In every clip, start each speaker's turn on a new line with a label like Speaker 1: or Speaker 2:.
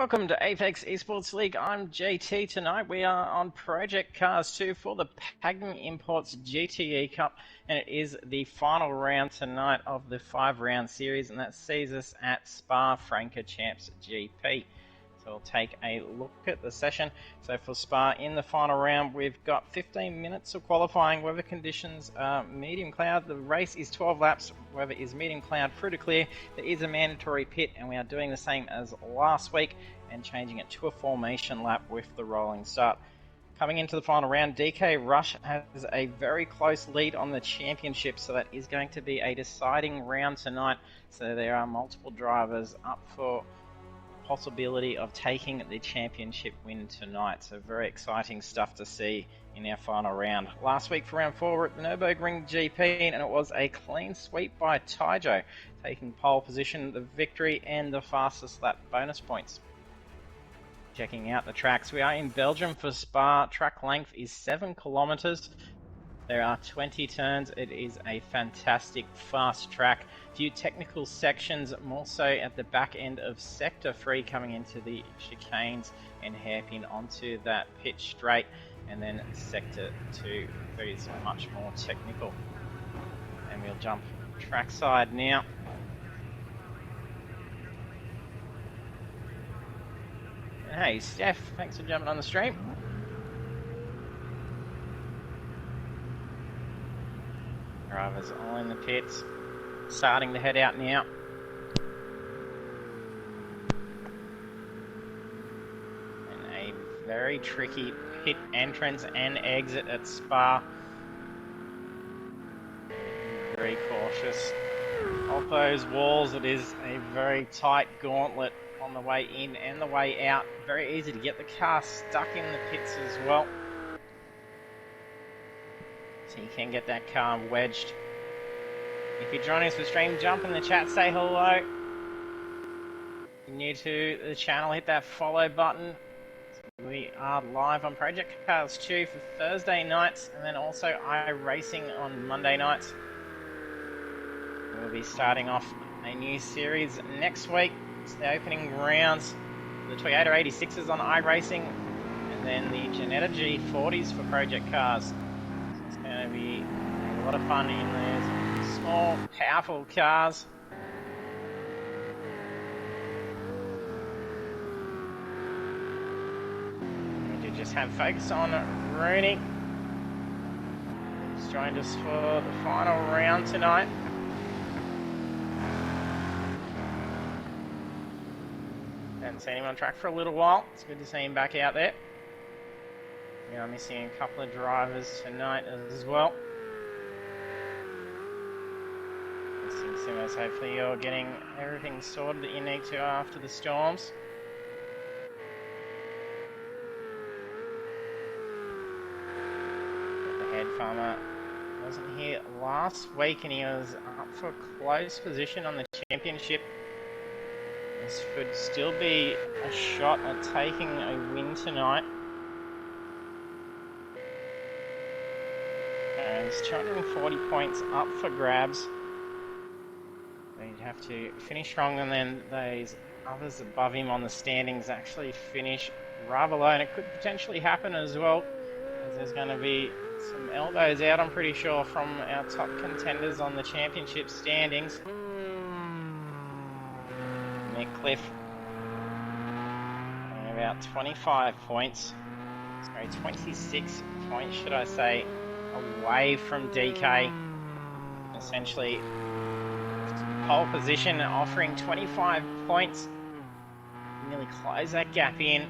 Speaker 1: Welcome to Apex Esports League. I'm GT. Tonight we are on Project Cars 2 for the Pagnian Imports GTE Cup, and it is the final round tonight of the 5-round series, and that sees us at Spa-Francorchamps GP. So we'll take a look at the session. So for Spa in the final round, we've got 15 minutes of qualifying. Weather conditions are medium cloud. The race is 12 laps. Weather is medium cloud through to clear. There is a mandatory pit, and we are doing the same as last week and changing it to a formation lap with the rolling start. Coming into the final round, DK Rush has a very close lead on the championship, so that is going to be a deciding round tonight. So there are multiple drivers up for possibility of taking the championship win tonight. So very exciting stuff to see in our final round. Last week for round 4 we're at the Nürburgring GP, and it was a clean sweep by Taijo, taking pole position, the victory and the fastest lap bonus points. Checking out the tracks, we are in Belgium for Spa. Track length is 7 kilometers. There are 20 turns. It is a fantastic fast track. Few technical sections, more so at the back end of Sector 3, coming into the chicanes and hairpin onto that pitch straight, and then Sector 2 is much more technical. And we'll jump trackside now. And hey Steph, thanks for jumping on the stream. Drivers all in the pits, starting to head out now. And a very tricky pit entrance and exit at Spa. Very cautious of those walls. It is a very tight gauntlet on the way in and the way out. Very easy to get the car stuck in the pits as well. So you can get that car wedged. If you're joining us for stream, jump in the chat, say hello. If you're new to the channel, hit that follow button. We are live on Project Cars 2 for Thursday nights, and then also iRacing on Monday nights. We'll be starting off a new series next week. It's the opening rounds. The Toyota 86s on iRacing, and then the Janetta G40s for Project Cars. It's going to be a lot of fun in those small, powerful cars. We do just have focus on Rooney. He's joined us for the final round tonight. Haven't seen him on track for a little while. It's good to see him back out there. We are missing a couple of drivers tonight as well. Missing Simmers. Hopefully you're getting everything sorted that you need to after the storms. The head farmer wasn't here last week, and he was up for close position on the championship. This could still be a shot at taking a win tonight. There's 240 points up for grabs. They'd have to finish strong, and then those others above him on the standings actually finish rather low, and it could potentially happen as well, as there's going to be some elbows out, I'm pretty sure, from our top contenders on the championship standings. Nick Cliff, about 25 points, sorry, 26 points should I say, away from DK. Essentially pole position, offering 25 points, nearly close that gap in.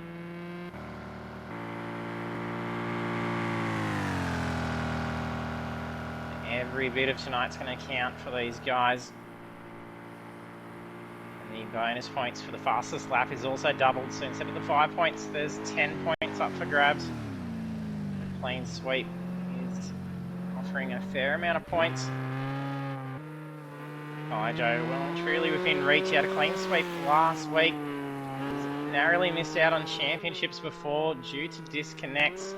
Speaker 1: Every bit of tonight's going to count for these guys. The bonus points for the fastest lap is also doubled, so instead of the 5 points, there's 10 points up for grabs. The clean sweep is offering a fair amount of points. Taijo well and truly within reach. He had a clean sweep last week. He's narrowly missed out on championships before due to disconnects.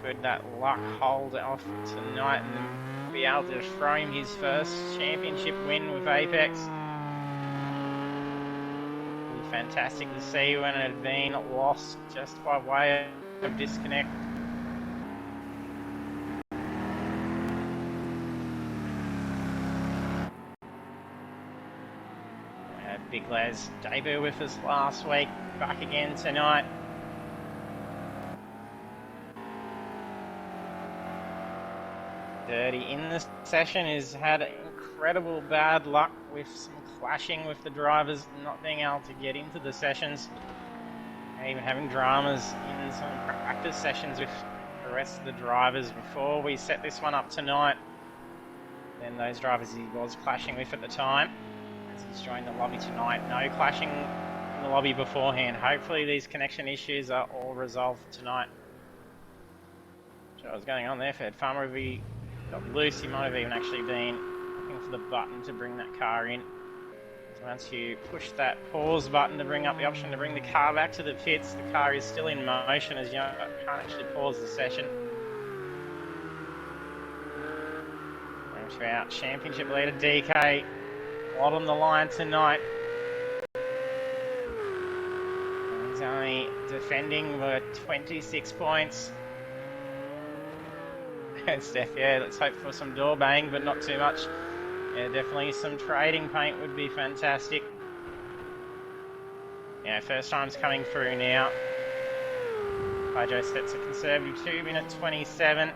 Speaker 1: Could that luck hold off tonight and be able to throw him his first championship win with Apex? fantastic to see when it had been lost just by way of disconnect. We had Big Les debut with us last week, back again tonight. Dirty in the session has had incredible bad luck with some clashing with the drivers, not being able to get into the sessions, even having dramas in some practice sessions with the rest of the drivers before we set this one up tonight. Then those drivers he was clashing with at the time, as he's joined the lobby tonight. No clashing in the lobby beforehand. Hopefully these connection issues are all resolved tonight. So what's going on there, Fed Farmer? If he got loose, he might have even actually been looking for the button to bring that car in. So once you push that pause button to bring up the option to bring the car back to the pits, the car is still in motion as you can't actually pause the session. Out championship leader DK, a lot on the line tonight. He's only defending with 26 points. Steph, yeah, let's hope for some door bang, but not too much. Yeah, definitely some trading paint would be fantastic. Yeah, first time's coming through now. Hydro sets a conservative 2 minute 27.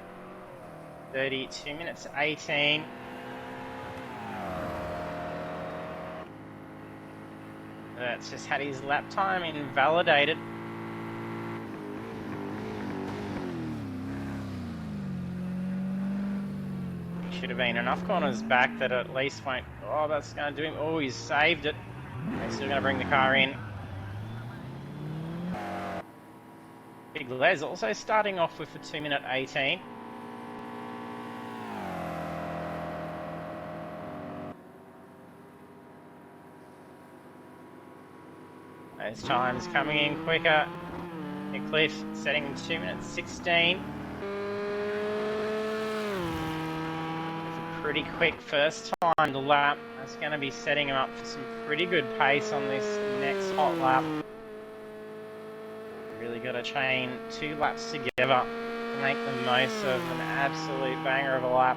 Speaker 1: 32 minutes 18. That's just had his lap time invalidated. Should have been enough corners back that at least won't. Oh, that's going to do him. Oh, he's saved it. They're still going to bring the car in. Big Les also starting off with a 2 minute 18. Those times coming in quicker. Cliff setting 2 minutes 16. Pretty quick first time lap. That's going to be setting him up for some pretty good pace on this next hot lap. Really got to chain 2 laps together to make the most of an absolute banger of a lap.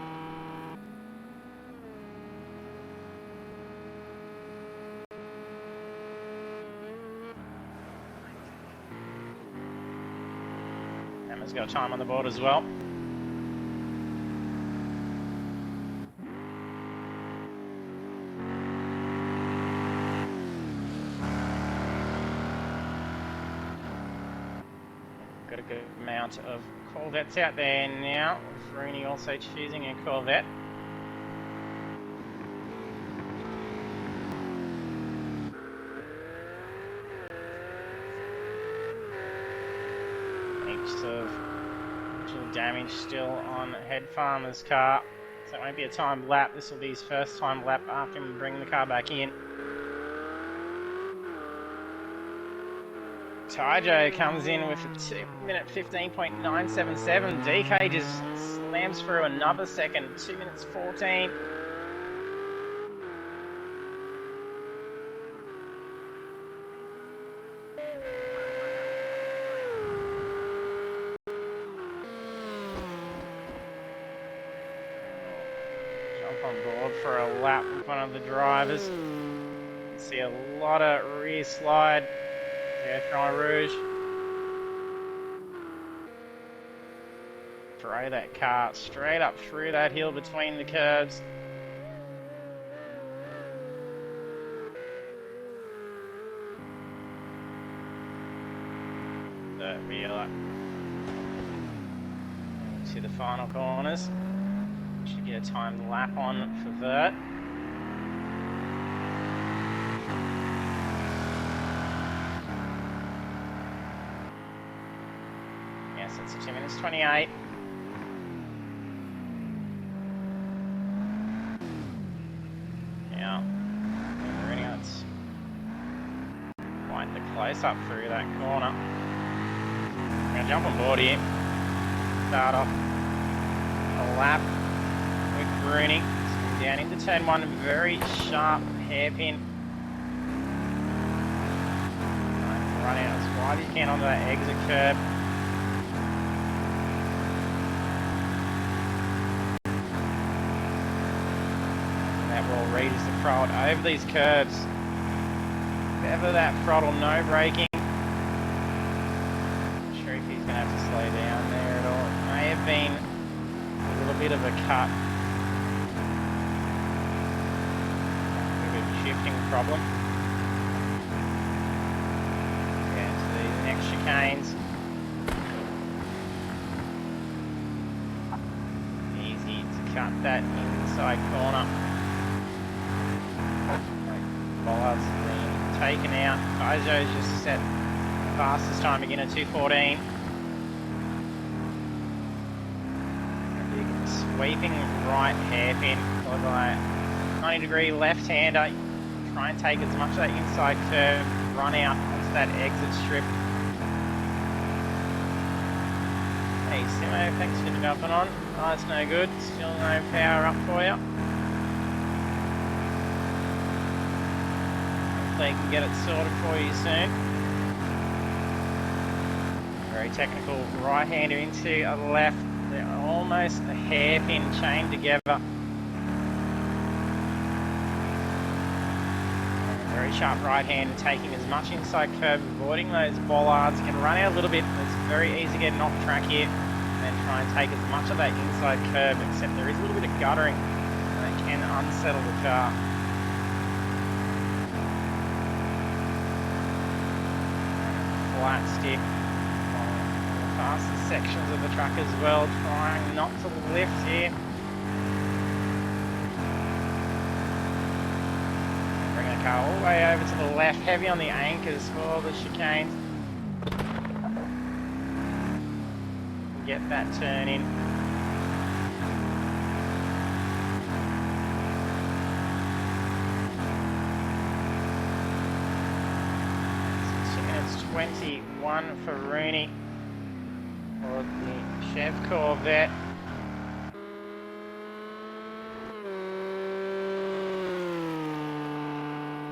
Speaker 1: Emma's got time on the board as well. Got a good amount of Corvettes out there now, with Rooney also choosing a Corvette. Heaps of damage still on Head Farmer's car, so it won't be a timed lap. This will be his first time lap after him bringing the car back in. Tyjo comes in with a 2 minute 15.977. DK just slams through another second, 2 minutes 14. Jump on board for a lap with one of the drivers. You can see a lot of rear slide. Yeah, Grand Rouge. Throw that car straight up through that hill between the curbs. The wheeler to the final corners. Should get a timed lap on for Vert. It's a 2 minutes 28. Now, Renat's quite the close up through that corner. I'm going to jump on board here. Start off a lap with Rooney. Down into turn 1, very sharp hairpin. run out as wide as you can onto that exit curb. And that will read is to throw it over these curbs. If ever that throttle, no braking. Not sure if he's going to have to slow down there at all. It may have been a little bit of a cut. A bit of a shifting problem. Next chicanes. Easy to cut that inside corner. Bollards being taken out. Kaijo's just set the fastest time again at 2:14. A big sweeping right hairpin, followed by 90-degree left-hander. Try and take as much of that inside curve, run out onto that exit strip. Hey Simo, thanks for jumping on. Oh, that's no good. Still no power up for you. Hopefully can get it sorted for you soon. Very technical right-hander into a left. They're almost a hairpin chained together. Very sharp right-hander, taking as much inside curve, avoiding those bollards. Can run out a little bit. It's very easy getting off track here. And then try and take as much of that inside curve, except there is a little bit of guttering that can unsettle the car. Flat stick on the fastest sections of the track as well, trying not to lift here. Bring the car all the way over to the left, heavy on the anchors for the chicanes. Get that turn in. It's 21 for Rooney for the Chev Corvette.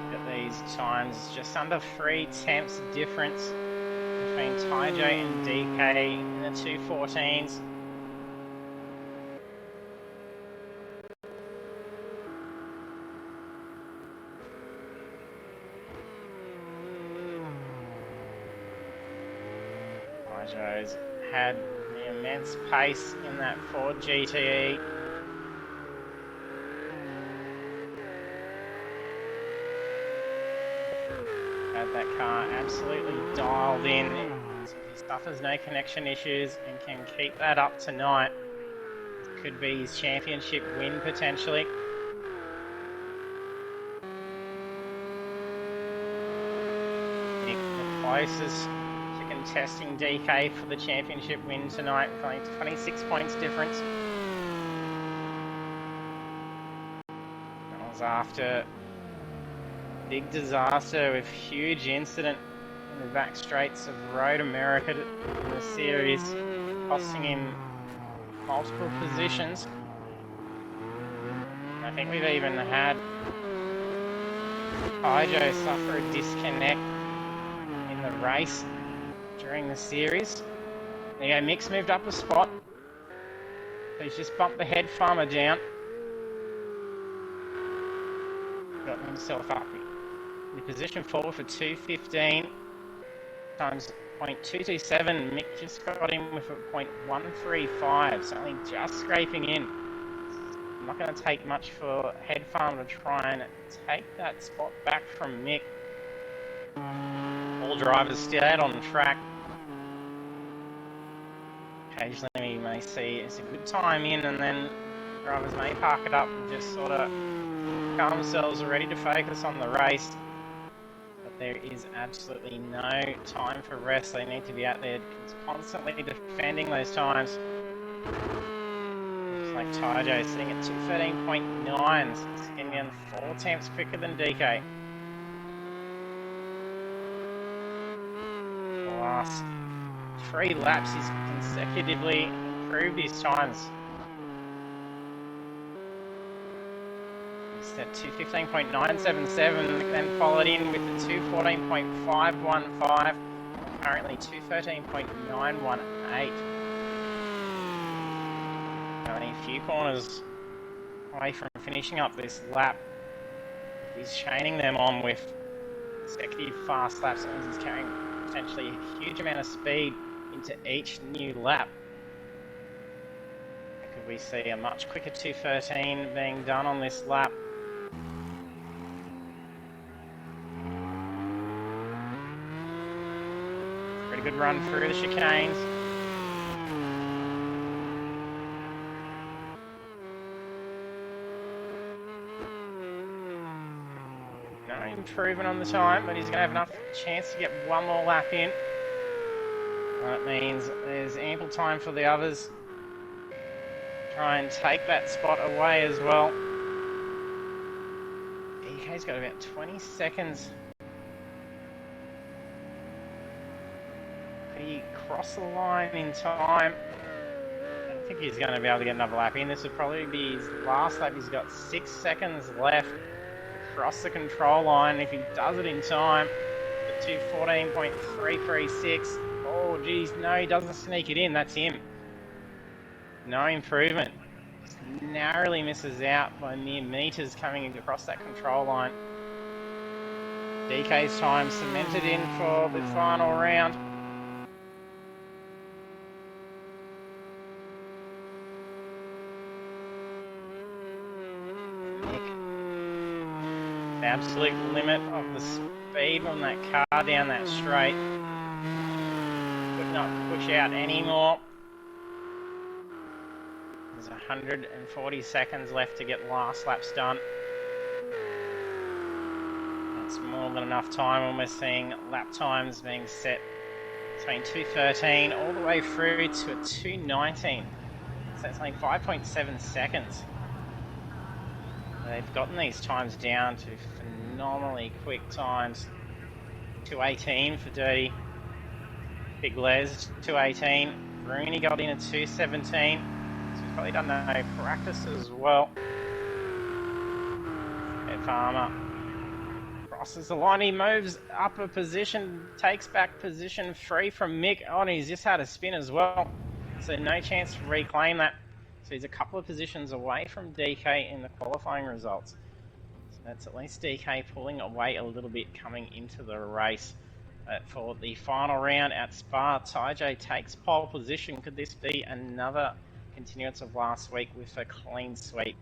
Speaker 1: Look at these times, just under 3 tenths difference between Taijo and DK in the 2:14s. Taijo's had the immense pace in that Ford GTE. Had that car absolutely dialed in. He suffers no connection issues and can keep that up tonight. Could be his championship win potentially. Nick the closest to contesting DK for the championship win tonight, with only 26 points difference. That was after big disaster with huge incident in the back straights of Road America in the series, costing him multiple positions. I think we've even had Kaijo suffer a disconnect in the race during the series. There you go, Mick's moved up a spot. He's just bumped the head farmer down. Got himself up in position 4 for 2:15 times 0.227. Mick just got him with a 0.135, so only just scraping in. Not going to take much for Head Farm to try and take that spot back from Mick. All drivers still out on the track. Occasionally we may see it's a good time in, and then drivers may park it up and just sort of calm themselves, ready to focus on the race. But there is absolutely no time for rest. They need to be out there constantly defending those times. Looks like Taijo sitting at 2:13.9, so it's getting in 4 tenths quicker than DK. The last 3 laps he's consecutively improved his times. At 2:15.977, then followed in with the 2:14.515, currently 2:13.918. Only a few corners away from finishing up this lap. He's chaining them on with consecutive fast laps, and he's carrying potentially a huge amount of speed into each new lap. Could we see a much quicker 2:13 being done on this lap? Pretty good run through the chicanes. No improvement on the time, but he's going to have enough chance to get one more lap in. That means there's ample time for the others to try and take that spot away as well. DK's got about 20 seconds. Could he cross the line in time? I don't think he's going to be able to get another lap in. This would probably be his last lap. He's got 6 seconds left to cross the control line. If he does it in time, the 2:14.336. Oh, geez, no, he doesn't sneak it in. That's him. No improvement. Just narrowly misses out by mere meters coming across that control line. DK's time cemented in for the final round. The absolute limit of the speed on that car down that straight. Could not push out anymore. There's 140 seconds left to get last laps done. That's more than enough time when we're seeing lap times being set between 2:13 all the way through to a 2:19. So that's only 5.7 seconds. They've gotten these times down to phenomenally quick times. 2:18 for Dirty. Big Les, 2:18. Rooney got in at 2:17. So he's probably done no practice as well. Ed Farmer crosses the line. He moves up a position, takes back position 3 from Mick. Oh, and he's just had a spin as well. So no chance to reclaim that. So he's a couple of positions away from DK in the qualifying results. So that's at least DK pulling away a little bit coming into the race. For the final round at Spa, Ty takes pole position. Could this be another continuance of last week with a clean sweep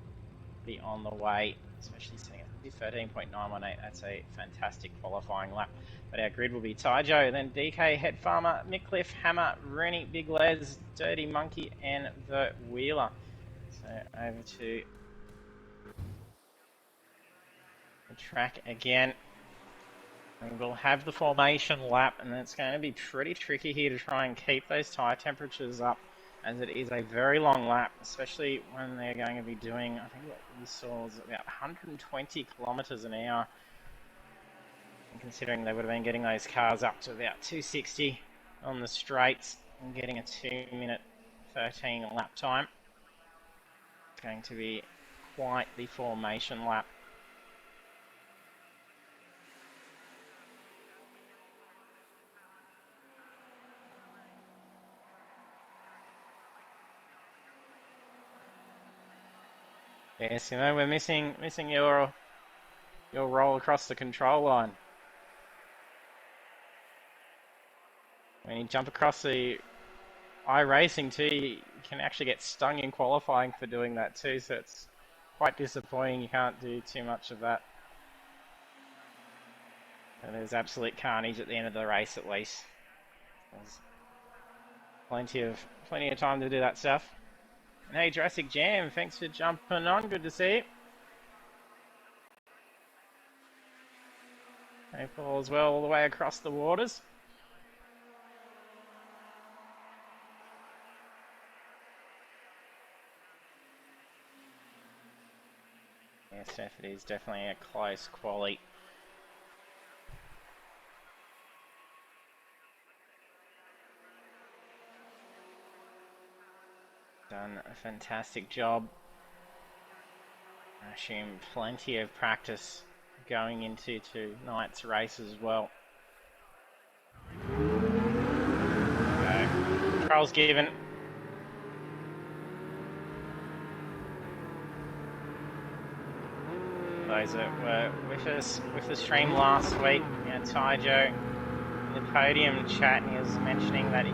Speaker 1: be on the way, especially sitting at 13.918. That's a fantastic qualifying lap. But our grid will be Tyjo, then DK, Head Farmer, Mickliffe, Hammer, Rooney, Big Les, Dirty Monkey, and the Wheeler. So over to the track again. And we'll have the formation lap, and it's going to be pretty tricky here to try and keep those tyre temperatures up, as it is a very long lap, especially when they're going to be doing, I think what we saw was about 120 kilometers an hour. And considering they would have been getting those cars up to about 260 on the straights and getting a 2-minute 13 lap time, it's going to be quite the formation lap. Yes, you know, we're missing your roll across the control line. When you jump across the iRacing too, you can actually get stung in qualifying for doing that too, so it's quite disappointing you can't do too much of that. And there's absolute carnage at the end of the race at least. There's plenty of time to do that stuff. And hey, Jurassic Jam, thanks for jumping on. Good to see you. Hey, Paul as well, all the way across the waters. Yes, it is definitely a close quali. Done a fantastic job. I assume plenty of practice going into tonight's race as well. Okay. Controls given. Those that were with us with the stream last week, you know, Tyjo in the podium chat, and he was mentioning that he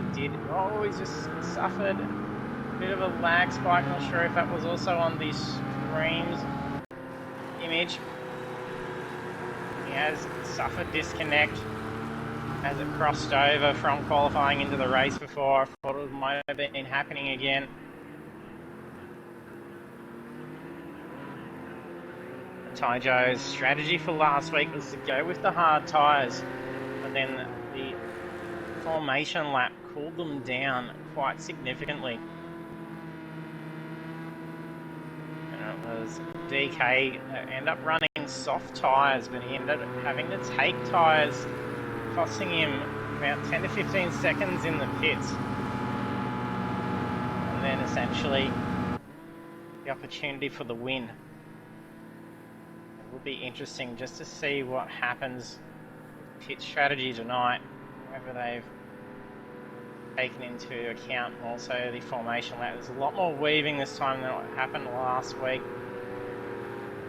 Speaker 1: just suffered a bit of a lag spike. Not sure if that was also on the stream's image. He has suffered disconnect as it crossed over from qualifying into the race before. I thought it might have been happening again. Tyjo's strategy for last week was to go with the hard tyres, but then the formation lap cooled them down quite significantly. And it was DK that ended up running soft tyres, but he ended up having to take tyres, costing him about 10 to 15 seconds in the pits. And then essentially the opportunity for the win. It will be interesting just to see what happens with pit strategy tonight, whether they've taken into account also the formation lap. There's a lot more weaving this time than what happened last week,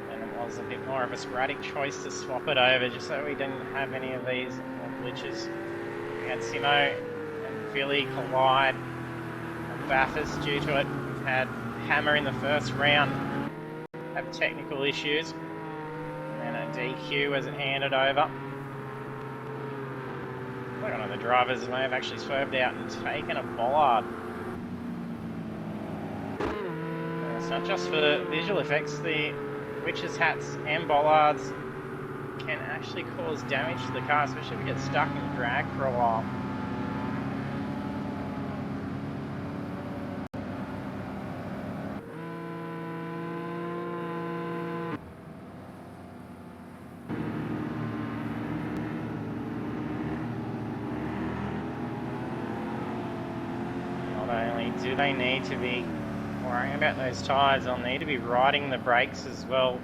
Speaker 1: and it was a bit more of a sporadic choice to swap it over just so we didn't have any of these glitches. We had Simo and Philly collide, and Bathurst due to it. We've had Hammer in the first round have technical issues, and a DQ as it handed over. One of the drivers may have actually swerved out and taken a bollard. And it's not just for visual effects, the witches' hats and bollards can actually cause damage to the car, especially if it gets stuck in drag for a while. Do they need to be worrying about those tyres? They'll need to be riding the brakes as well.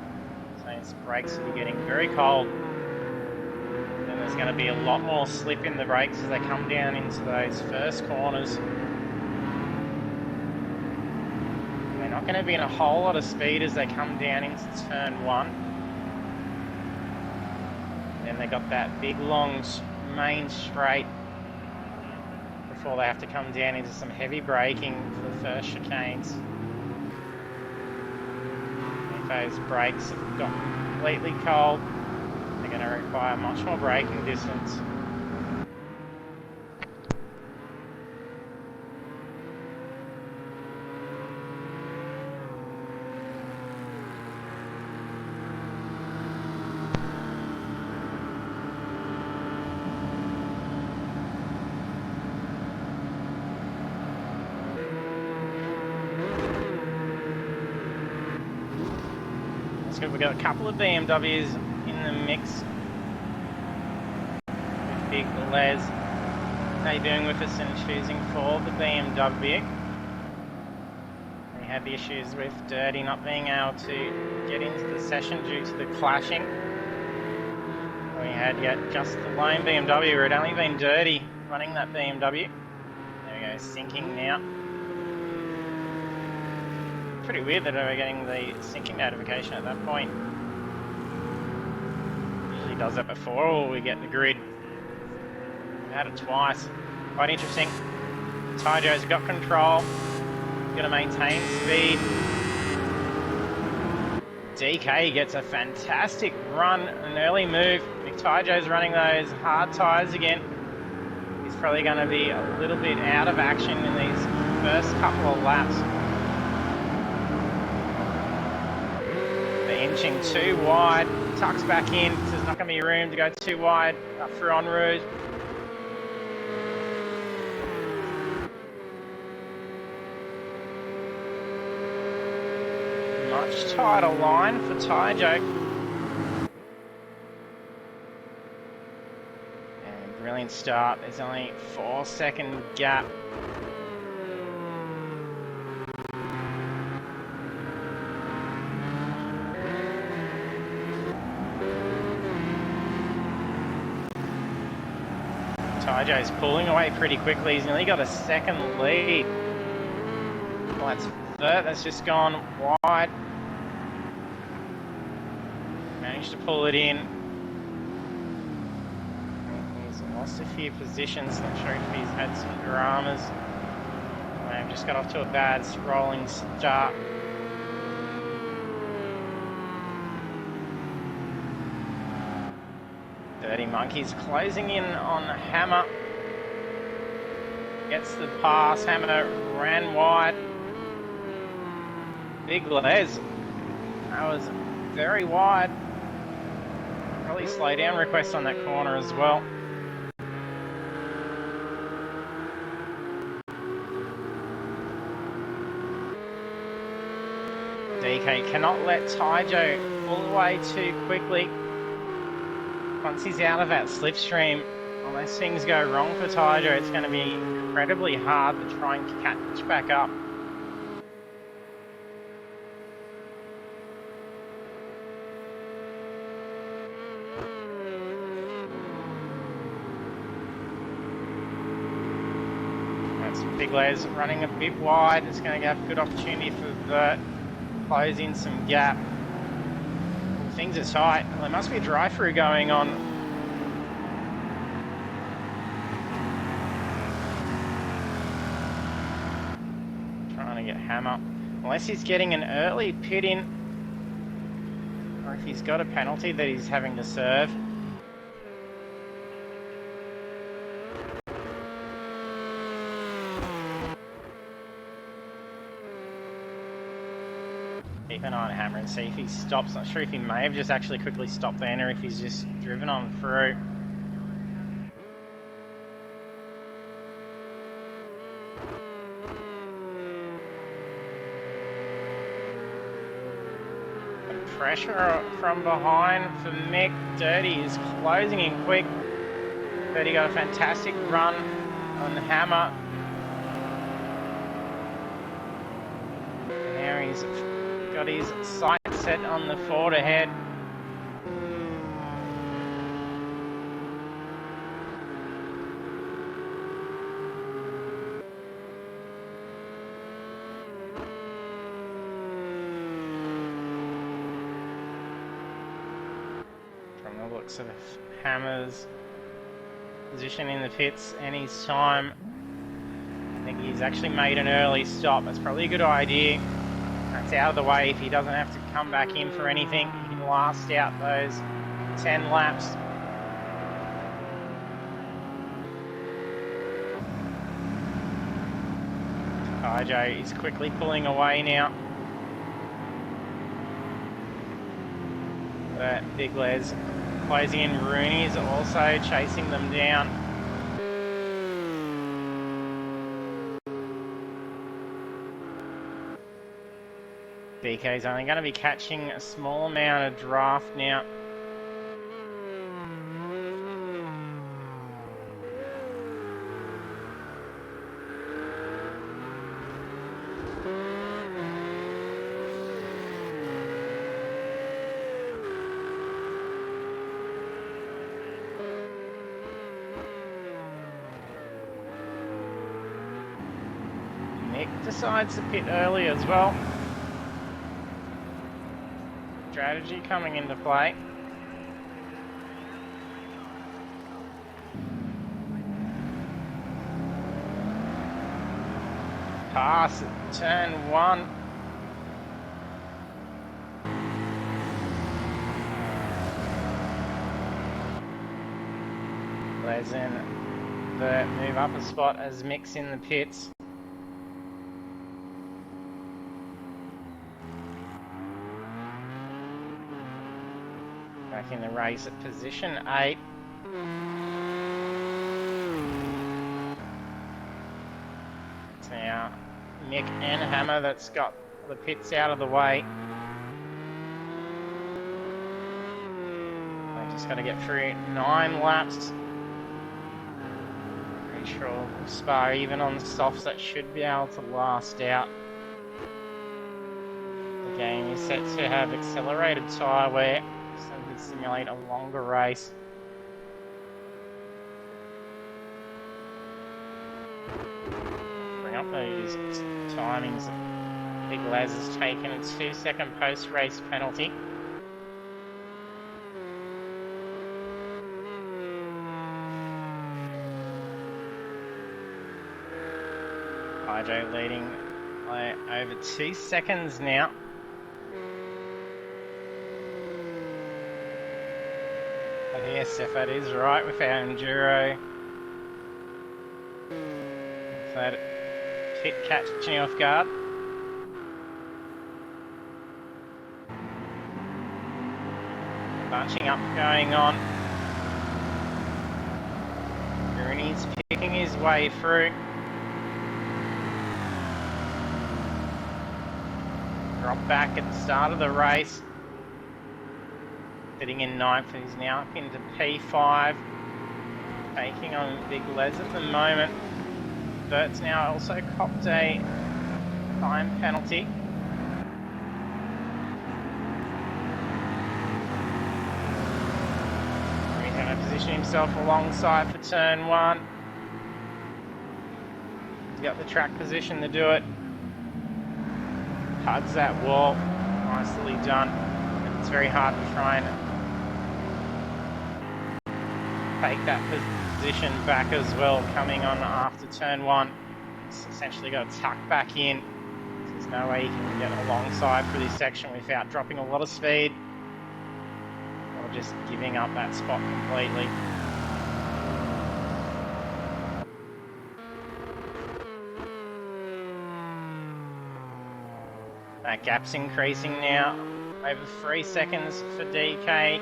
Speaker 1: So these brakes will be getting very cold. Then there's going to be a lot more slip in the brakes as they come down into those first corners. They're not going to be in a whole lot of speed as they come down into turn one. Then they got that big long main straight before they have to come down into some heavy braking for the first chicanes. If those brakes have got completely cold, they're going to require much more braking distance. We've got a couple of BMWs in the mix, with Big Les debuting with us and choosing for the BMW. We had the issues with Dirty not being able to get into the session due to the clashing. We had yet just the lone BMW, where it had only been Dirty running that BMW. There we go, syncing now. Pretty weird that we're getting the syncing notification at that point. Usually does that before we get the grid. We've had it twice. Quite interesting. Tyjo's got control. He's going to maintain speed. DK gets a fantastic run, an early move. Tyjo's running those hard tyres again. He's probably going to be a little bit out of action in these first couple of laps. Inching too wide, tucks back in, so there's not going to be room to go too wide up through en route. Much tighter line for Tyjo. And brilliant start, there's only 4-second gap. Taijo's pulling away pretty quickly. He's nearly got a second lead. Well, that's third. That's just gone wide. Managed to pull it in. He's lost a few positions. Not sure if he's had some dramas. Just got off to a bad rolling start. Dirty Monkeys closing in on Hammer. Gets the pass. Hammer ran wide. Big Les. That was very wide. Probably slow down request on that corner as well. DK cannot let Taijo pull away too quickly. Once he's out of that slipstream, unless things go wrong for Taijo, it's going to be incredibly hard to try and catch back up. That's Big Les running a bit wide. It's going to have a good opportunity for Vert. Close in some gap. Things are tight. Well, there must be a drive-through going on. Trying to get Hammer. Unless he's getting an early pit in, or if he's got a penalty that he's having to serve. Keep an eye on Hammer and see if he stops. Not sure if he may have just actually quickly stopped then or if he's just driven on through. And pressure from behind for Mick. Dirty is closing in quick. Dirty got a fantastic run on Hammer. And now he's got his sight set on the forward ahead. From the looks of Hammer's position in the pits and his time, I think he's actually made an early stop. That's probably a good idea. That's out of the way. If he doesn't have to come back in for anything, he can last out those 10 laps. Taijo is quickly pulling away now. But Big Les closing in. Rooney is also chasing them down. DK's only going to be catching a small amount of draft now. Nick decides to pit early as well. Strategy coming into play. Pass at turn 1. Pleasant. Vert move up a spot as Mick's in the pits. Back in the race at position 8. It's now Mick and Hammer that's got the pits out of the way. They just got to get through 9 laps. Pretty sure Spa, even on the softs, that should be able to last out. The game is set to have accelerated tyre wear, so we can simulate a longer race. up those timings. Big Les has taken a 2-second post-race penalty. Hydro leading by over 2 seconds now. But yes, if that is right with our enduro, if that pit catching you off guard. Bunching up going on. Rooney's picking his way through. Drop back at the start of the race. Sitting in 9th, and he's now up into P5. Taking on Big Les at the moment. Bert's now also copped a time penalty. He's going to position himself alongside for turn 1. He's got the track position to do it. Hugs that wall. Nicely done. And it's very hard to try and take that position back as well, coming on after turn 1. It's essentially got to tuck back in. There's no way you can get alongside for this section without dropping a lot of speed or just giving up that spot completely. That gap's increasing now, over 3 seconds for DK.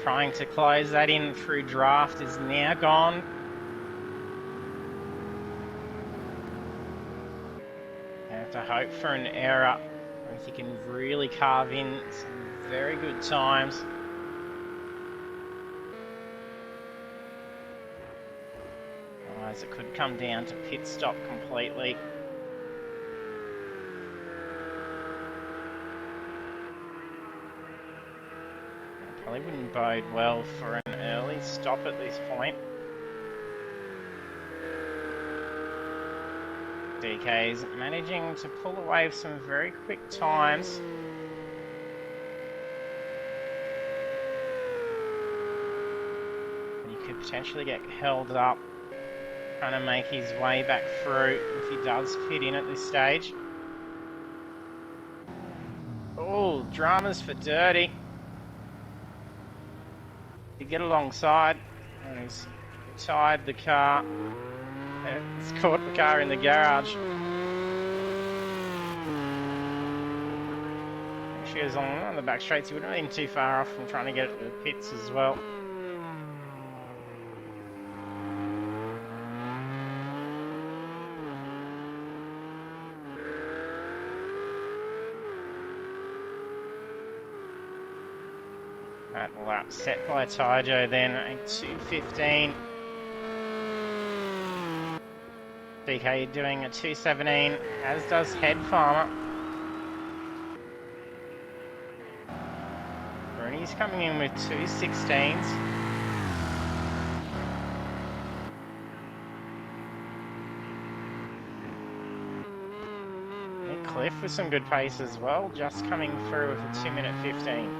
Speaker 1: Trying to close that in through draft is now gone. You have to hope for an error, or if you can really carve in some very good times. Otherwise it could come down to pit stop completely. Probably wouldn't bode well for an early stop at this point. DK's managing to pull away with some very quick times. He could potentially get held up trying to make his way back through if he does fit in at this stage. Oh, dramas for Dirty. To get alongside, and he's tied the car. He's caught the car in the garage. If she was on the back straights, he wouldn't have been too far off from trying to get it to the pits as well. That lap set by Taijo then, a 2:15. DK doing a 2:17, as does Head Farmer. Rooney's coming in with 2:16s. And Cliff with some good pace as well, just coming through with a 2:15.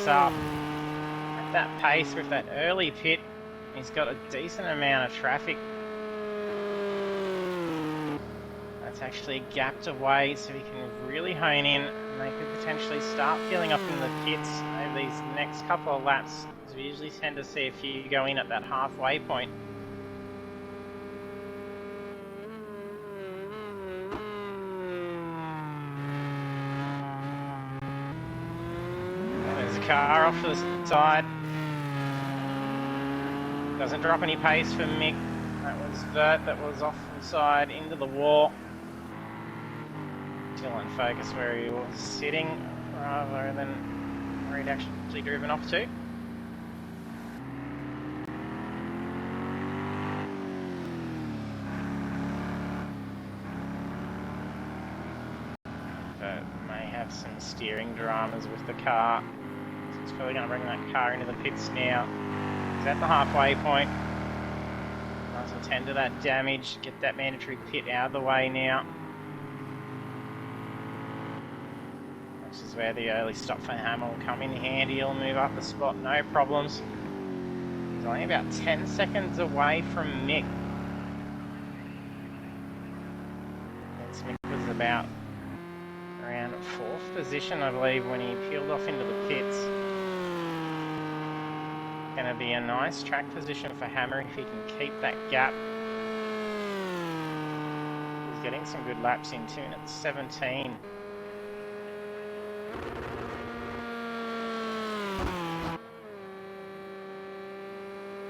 Speaker 1: Up at that pace with that early pit. He's got a decent amount of traffic that's actually gapped away, so he can really hone in, and they could potentially start filling up in the pits over these next couple of laps, as we usually tend to see a few go in at that halfway point. Car off to the side. Doesn't drop any pace for Mick. That was Vert that was off the side into the wall. Still on focus where he was sitting rather than where he'd actually driven off to. Vert may have some steering dramas with the car. So we're going to bring that car into the pits now. He's at the halfway point. Might as well tend to that damage, get that mandatory pit out of the way now. This is where the early stop for Hammer will come in handy. He'll move up a spot, no problems. He's only about 10 seconds away from Mick. Mick was about around 4th position, I believe, when he peeled off into the pits. Going to be a nice track position for Hammer if he can keep that gap. He's getting some good laps in, 2 minutes 17.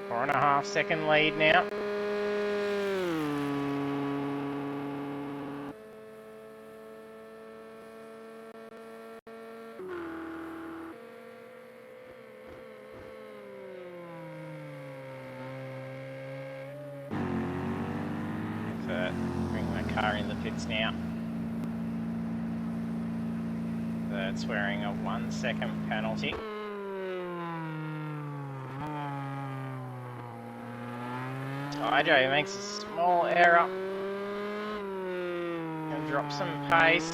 Speaker 1: Four and a half second lead now. Bring the car in the pits now. That's wearing a 1 second penalty. Tyjo makes a small error and drops some pace.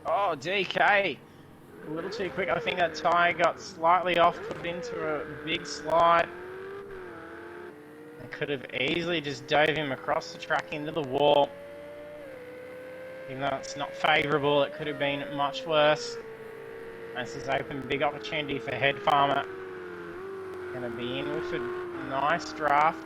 Speaker 1: Oh, DK, a little too quick. I think that tyre got slightly off, put into a big slide. Could have easily just dove him across the track into the wall. Even though it's not favourable, it could have been much worse. This has opened a big opportunity for Head Farmer. Going to be in with a nice draft.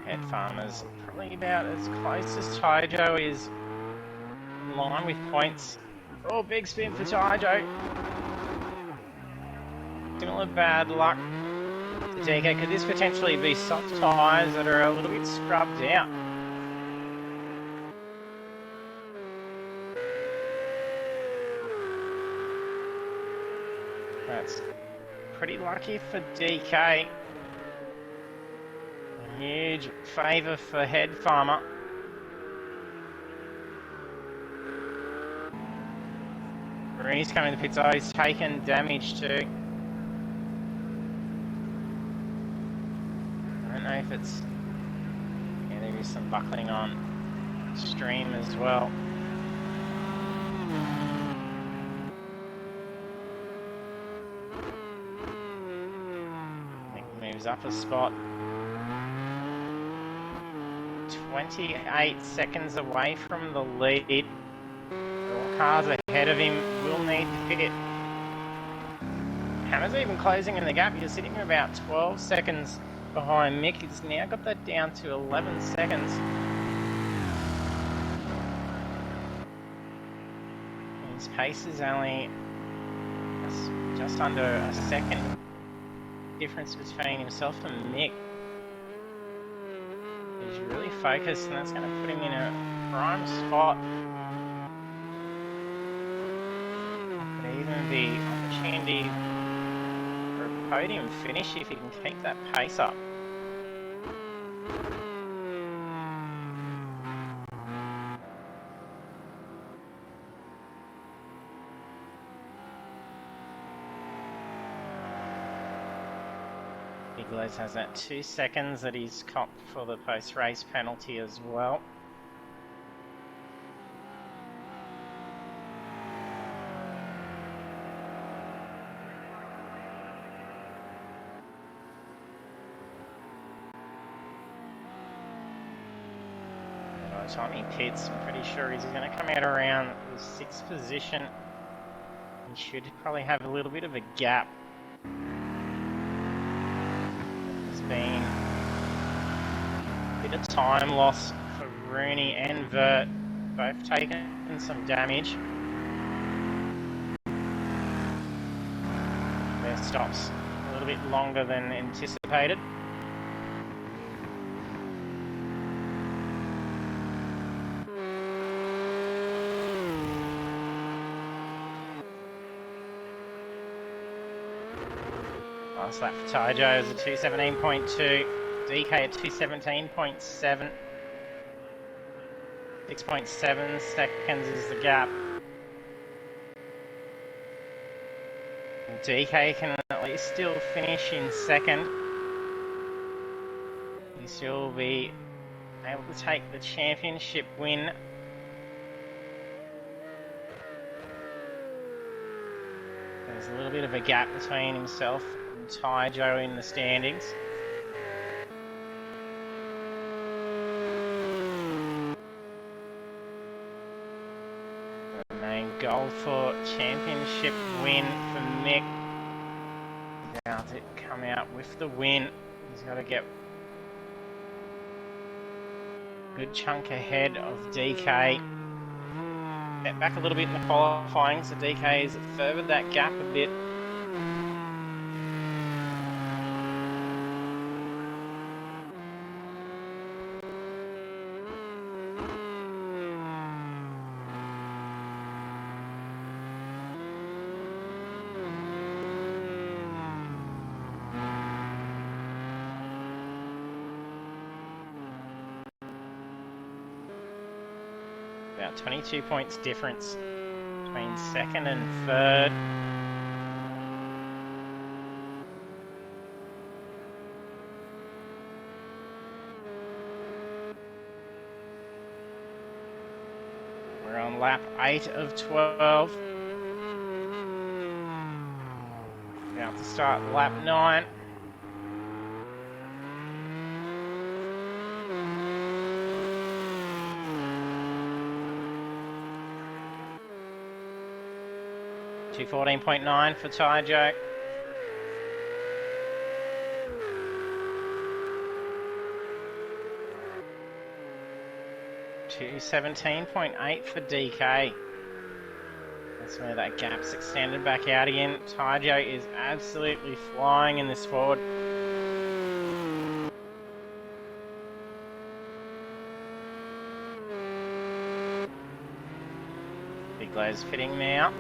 Speaker 1: Head Farmer's probably about as close as Tyjo is in line with points. Oh, big spin for Tyjo. Similar bad luck to DK. Could this potentially be soft tyres that are a little bit scrubbed out? That's pretty lucky for DK. Huge favour for Head Farmer. He's coming to the pits. Oh, he's taken damage too. I don't know if it's... Yeah, there is some buckling on stream as well. I think he moves up a spot. 28 seconds away from the lead. All cars ahead of him will need to pit. Hammer's even closing in the gap. He's sitting about 12 seconds behind Mick. He's now got that down to 11 seconds. His pace is only just under a second difference between himself and Mick. He's really focused, and that's going to put him in a prime spot. Could even be opportunity for a podium finish if he can keep that pace up. Iglesias has that 2 seconds that he's copped for the post-race penalty as well. By the time he pits, I'm pretty sure he's going to come out around the 6th position. He should probably have a little bit of a gap. Been a bit of time loss for Rooney and Vert. both taken some damage. Their stops a little bit longer than anticipated. Last lap for Taijo is a 2:17.2. DK at 2:17.7. 6.7 seconds is the gap. DK can at least still finish in second. He still be able to take the championship win. There's a little bit of a gap between himself and Taijo in the standings. The main goal for championship win for Mick. About to come out with the win. He's got to get a good chunk ahead of DK. Step back a little bit in the qualifying, so DK has furthered that gap a bit. About 22 points difference between second and third. We're on lap 8 of 12. About to start lap 9. $2:14.9 for Taijo. $2:17.8 for DK. That's where that gap's extended back out again. Taijo is absolutely flying in this Ford. Big Glow's fitting now.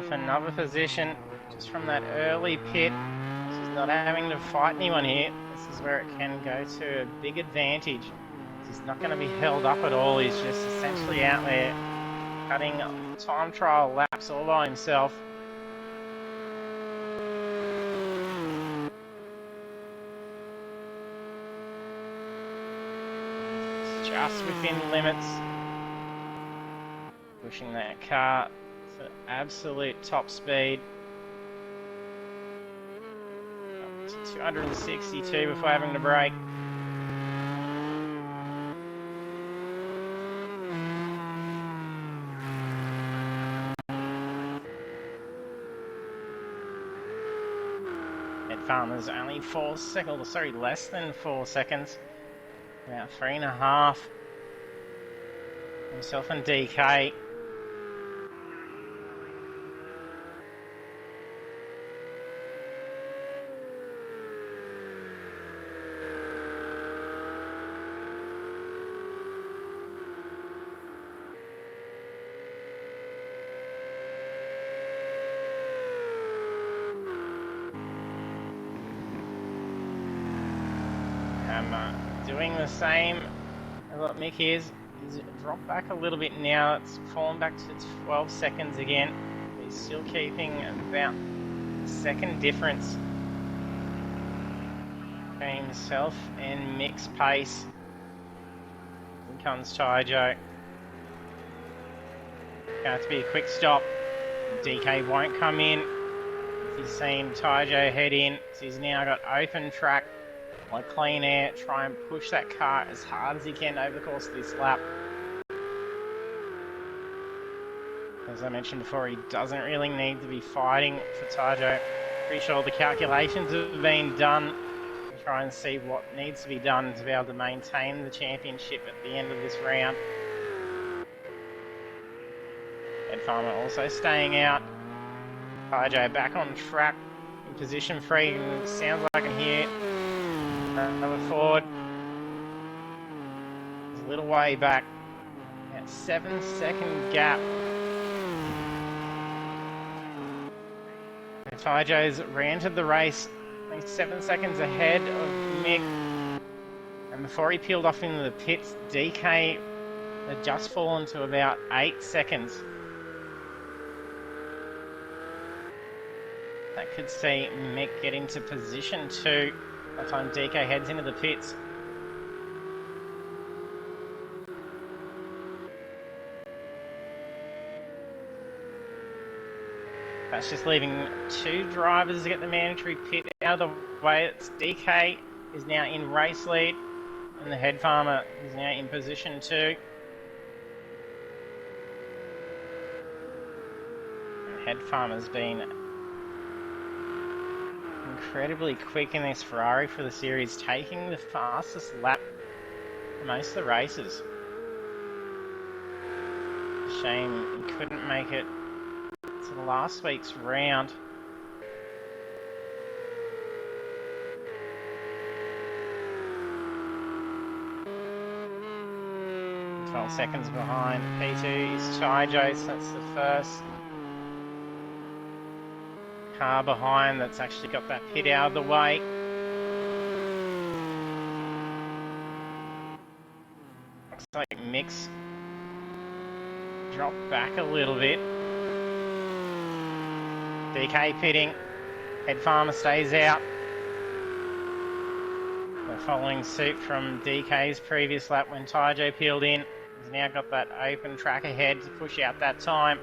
Speaker 1: Another position just from that early pit. He's not having to fight anyone here. This is where it can go to a big advantage. He's not going to be held up at all. He's just essentially out there cutting time trial laps all by himself. It's just within limits. Pushing that car to absolute top speed. Up to 262 before having to brake. Ed Farmer's only less than 4 seconds. About 3.5. Himself and DK. Doing the same as what Mick is. He's dropped back a little bit now. It's fallen back to 12 seconds again. He's still keeping about a second difference between himself and Mick's pace. Here comes Taijo. Going to have to be a quick stop. DK won't come in. He's seen Taijo head in, so he's now got open track. Like clean air, try and push that car as hard as he can over the course of this lap. As I mentioned before, he doesn't really need to be fighting for Taijo. Pretty sure the calculations have been done to try and see what needs to be done to be able to maintain the championship at the end of this round. Ed Farmer also staying out. RJ back on track in position 3. Sounds like I can hear another Ford. There's a little way back. That 7-second gap. Tyjo's re-entered the race, only 7 seconds ahead of Mick. And before he peeled off into the pits, DK had just fallen to about 8 seconds. That could see Mick get into position 2 by the time DK heads into the pits. That's just leaving 2 drivers to get the mandatory pit out of the way. It's DK is now in race lead, and the head farmer is now in position 2. And head farmer's been incredibly quick in this Ferrari for the series, taking the fastest lap for most of the races. Shame he couldn't make it to last week's round. And 12 seconds behind. P2 is Tyjo, so that's the first car behind that's actually got that pit out of the way. Looks like Mick's dropped back a little bit. DK pitting, head farmer stays out. They're following suit from DK's previous lap when Tyjo peeled in. He's now got that open track ahead to push out that time.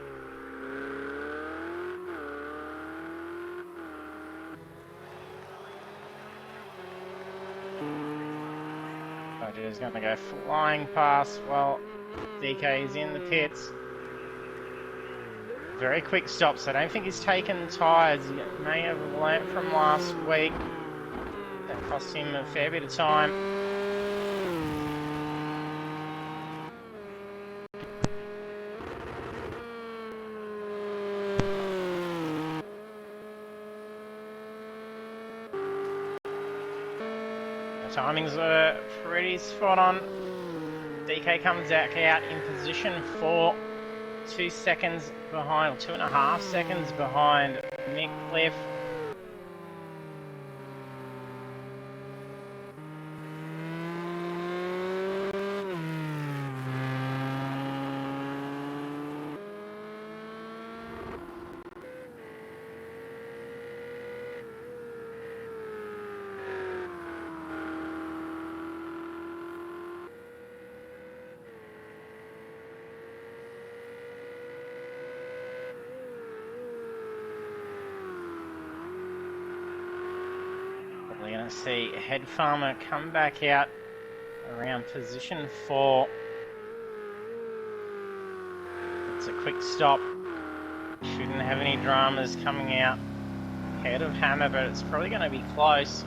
Speaker 1: Tyjo's going to go flying past while DK is in the pits. Very quick stop, so I don't think he's taken tyres. He may have learnt from last week. That cost him a fair bit of time. The timings were pretty spot on. DK comes out in position 4. 2 seconds behind, or 2.5 seconds behind Mick Cliff. We're going to see head farmer come back out around position 4. It's a quick stop. Shouldn't have any dramas coming out ahead of Hammer, but it's probably going to be close.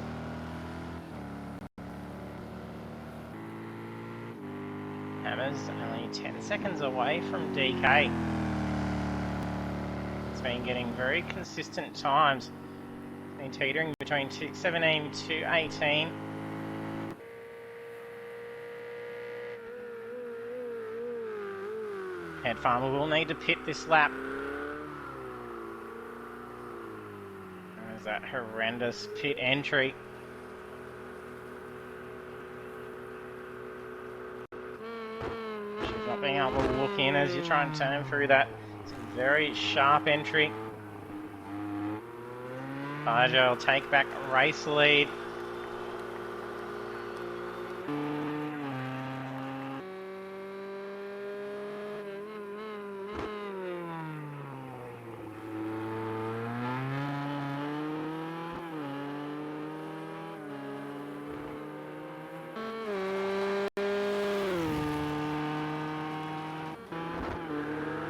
Speaker 1: Hammer's only 10 seconds away from DK. It's been getting very consistent times. Been teetering between 2:17 and 2:18. Head farmer will need to pit this lap. There's that horrendous pit entry. She's not being able to look in as you try and turn through that. It's a very sharp entry. Tyjo will take back race lead.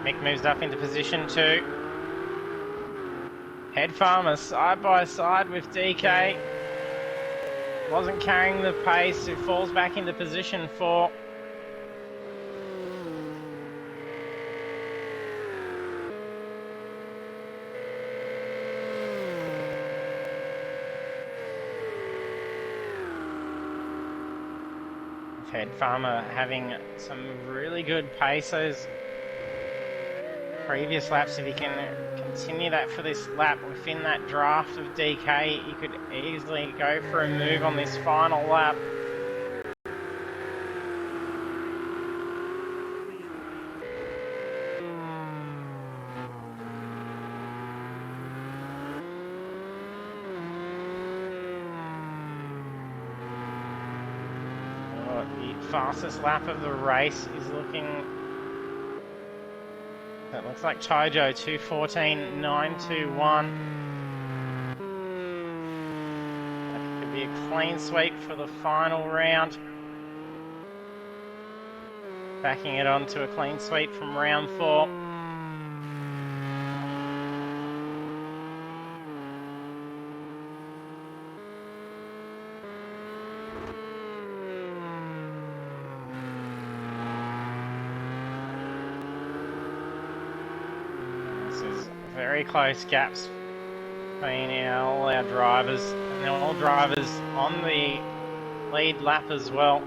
Speaker 1: Mick moves up into position 2. Head Farmer side by side with DK. Wasn't carrying the pace, it falls back into position 4. Head Farmer having some really good pace those previous laps. If he can continue that for this lap within that draft of DK, he could easily go for a move on this final lap. Fastest lap of the race is looking. That looks like Taijo 2:14.921. That could be a clean sweep for the final round. Backing it on to a clean sweep from round 4. Very close gaps between all our drivers, and they're all drivers on the lead lap as well.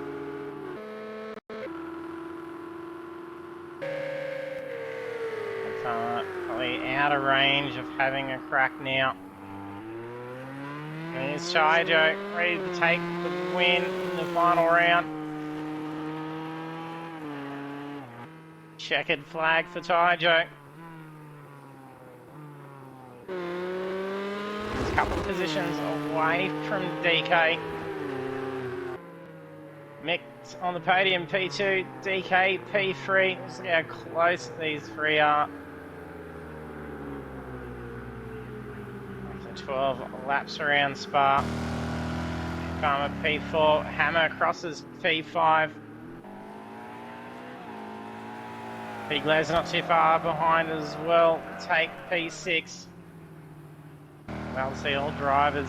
Speaker 1: Probably out of range of having a crack now. And here's Taijo ready to take the win in the final round. Checkered flag for Taijo. Couple of positions away from DK. Mick on the podium, P2, DK, P3. Let's see how close these three are. After 12 laps around Spa. Farmer P4, Hammer crosses P5. Big Les not too far behind as well, take P6. Well, see all drivers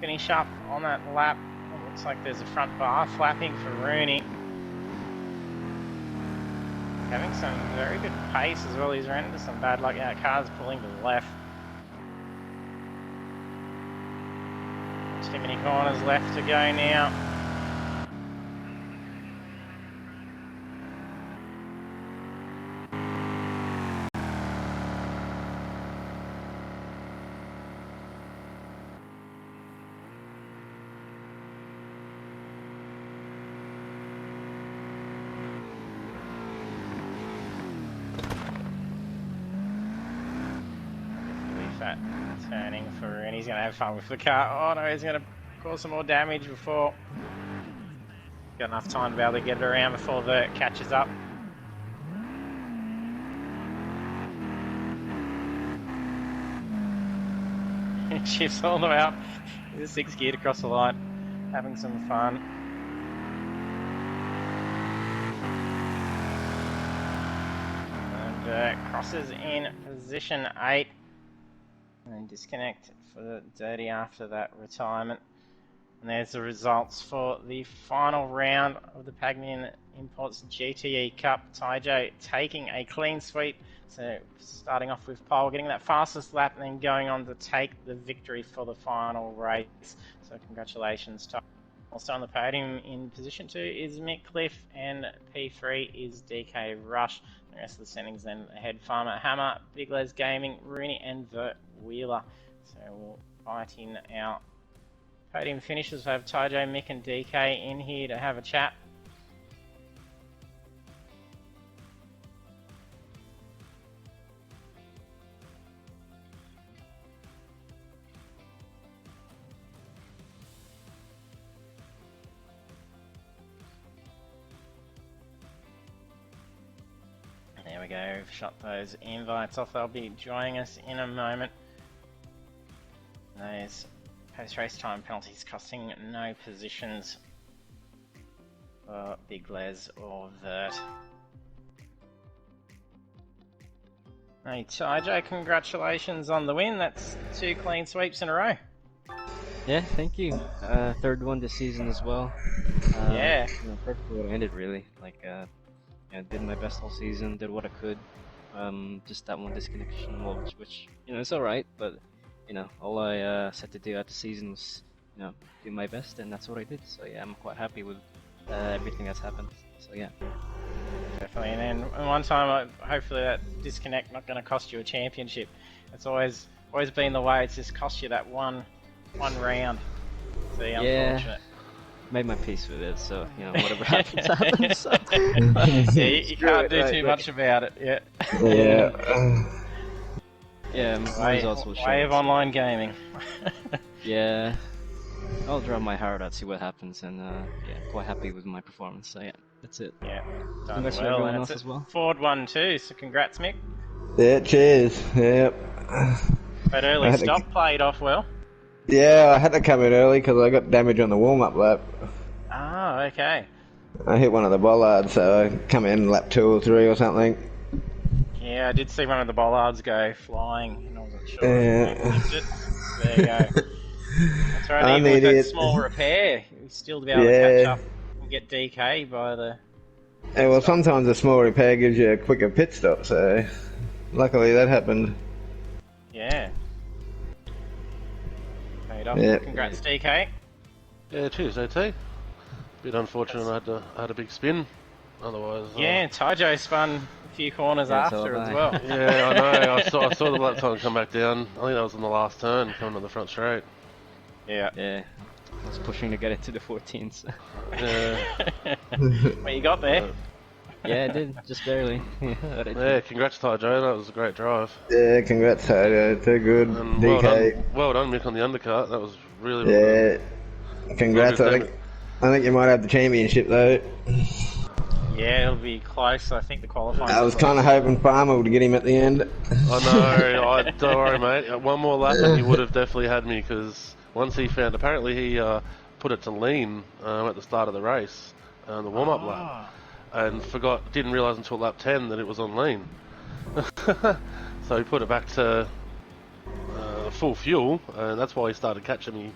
Speaker 1: finish up on that lap. It looks like there's a front bar flapping for Rooney. Having some very good pace as well. He's ran into some bad luck. Yeah, car's pulling to the left. Too many corners left to go now. Turning for Rooney, he's going to have fun with the car. Oh no, he's going to cause some more damage before. Got enough time to be able to get it around before Vert catches up. Shifts all the way up. He's 6 geared across the line, having some fun. And crosses in position 8. And then disconnect for the dirty after that retirement. And there's the results for the final round of the Pagnian Imports GTE Cup. Taijo taking a clean sweep. So starting off with pole, getting that fastest lap, and then going on to take the victory for the final race. So congratulations, Taijo. Also on the podium in position 2 is Mick Cliff, and P3 is DK Rush. The rest of the standings then ahead: Farmer, Hammer, Big Les Gaming, Rooney, and Vert Wheeler. So we'll fight in our podium finishes. We have Taijo, Mick, and DK in here to have a chat. There we go, shot those invites off. They'll be joining us in a moment. Those post-race time penalties costing no positions for Big Les or Vert. Hey, Tyjo, congratulations on the win. That's 2 clean sweeps in a row.
Speaker 2: Yeah, thank you. Third one this season as well.
Speaker 1: Yeah.
Speaker 2: Perfect way to end it, really. Did my best all season, did what I could. Just that one disconnection, which it's all right, but all I set to do at the season was do my best, and that's what I did. So yeah, I'm quite happy with everything that's happened. So yeah.
Speaker 1: Definitely, and then one time, hopefully that disconnect not going to cost you a championship. It's always been the way. It's just cost you that one round. So yeah, unfortunate.
Speaker 2: Made my peace with it, so whatever happens, happens. So.
Speaker 1: Yeah, you can't do too much about it. Yeah.
Speaker 2: Yeah, my results will show.
Speaker 1: Way of online gaming.
Speaker 2: Yeah, I'll draw my heart out, see what happens, and quite happy with my performance. So yeah, that's it.
Speaker 1: Yeah, done
Speaker 2: congrats
Speaker 1: well,
Speaker 2: to everyone
Speaker 1: and
Speaker 2: else as well.
Speaker 1: Ford won too, so congrats, Mick.
Speaker 3: Yeah, cheers. Yep.
Speaker 1: That early stop played off well.
Speaker 3: Yeah, I had to come in early because I got damage on the warm-up lap.
Speaker 1: Ah, okay.
Speaker 3: I hit one of the bollards, so I come in lap 2 or 3 or something.
Speaker 1: Yeah, I did see one of the bollards go flying, and I wasn't sure. There you go. That's right, even with that small repair, you still be able to catch up and get DK by the...
Speaker 3: Yeah, well, sometimes a small repair gives you a quicker pit stop, so luckily that happened.
Speaker 1: Yeah. Paid off.
Speaker 3: Yeah.
Speaker 1: Congrats, DK.
Speaker 4: Yeah, cheers, AT. Bit unfortunate I had a big spin, otherwise...
Speaker 1: Yeah, Tyjo spun a few corners after as well.
Speaker 4: Yeah, I know, I saw the lap time come back down. I think that was on the last turn, coming to the front straight.
Speaker 1: Yeah.
Speaker 2: Yeah. I was pushing to get it to the 14s.
Speaker 4: Yeah.
Speaker 1: Well, you got there.
Speaker 2: Yeah, I did, just barely.
Speaker 4: Yeah, congrats Tyjo, that was a great drive.
Speaker 3: Yeah, congrats, Tato. Too good.
Speaker 4: And
Speaker 3: DK.
Speaker 4: well done Mick on the undercut, that was really
Speaker 3: Yeah.
Speaker 4: Well
Speaker 3: Congrats, I think you might have the championship though.
Speaker 1: Yeah, it'll be close. I think the qualifying.
Speaker 3: I was kind of hoping Farmer would get him at the end.
Speaker 4: I know, don't worry mate, one more lap and he would have definitely had me, because once he found, apparently he put it to lean at the start of the race, the warm-up lap, and didn't realise until lap 10 that it was on lean. So he put it back to full fuel, and that's why he started catching me